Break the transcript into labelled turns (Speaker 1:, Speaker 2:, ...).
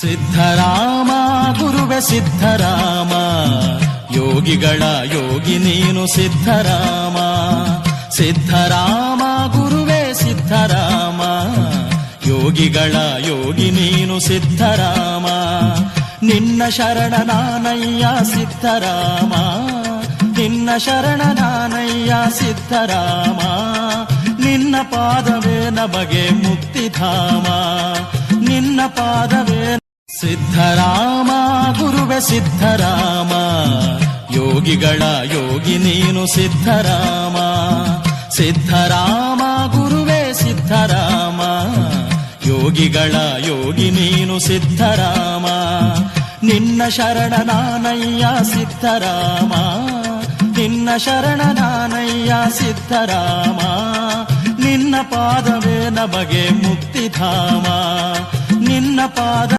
Speaker 1: ಸಿದ್ಧರಾಮ ಗುರುವೆ ಸಿದ್ಧರಾಮ, ಯೋಗಿಗಳ ಯೋಗಿ ನೀನು ಸಿದ್ಧರಾಮ. ಸಿದ್ಧರಾಮ ಗುರುವೆ ಸಿದ್ಧರಾಮ, ಯೋಗಿಗಳ ಯೋಗಿ ನೀನು ಸಿದ್ಧರಾಮ. ನಿನ್ನ ಶರಣ ನಾನಯ್ಯ ಸಿದ್ಧರಾಮ, ನಿನ್ನ ಶರಣ ನಾನಯ್ಯ ಸಿದ್ಧರಾಮ. ನಿನ್ನ ಪಾದವೇ ನಮಗೆ ಮುಕ್ತಿಧಾಮ, ನಿನ್ನ ಪಾದವೇ. ಸಿದ್ಧರಾಮ ಗುರುವೆ ಸಿದ್ಧರಾಮ, ಯೋಗಿಗಳ ಯೋಗಿ ನೀನು ಸಿದ್ಧರಾಮ. ಸಿದ್ಧರಾಮ ಗುರುವೆ ಸಿದ್ಧರಾಮ, ಯೋಗಿಗಳ ಯೋಗಿ ನೀನು ಸಿದ್ಧರಾಮ. ನಿನ್ನ ಶರಣ ನಾನಯ್ಯ ಸಿದ್ಧರಾಮ, ನಿನ್ನ ಶರಣ ನಾನಯ್ಯ ಸಿದ್ಧರಾಮ. ನಿನ್ನ ಪಾದವೇ ನಮಗೆ ಮುಕ್ತಿಧಾಮ, ನಿನ್ನ ಪಾದ.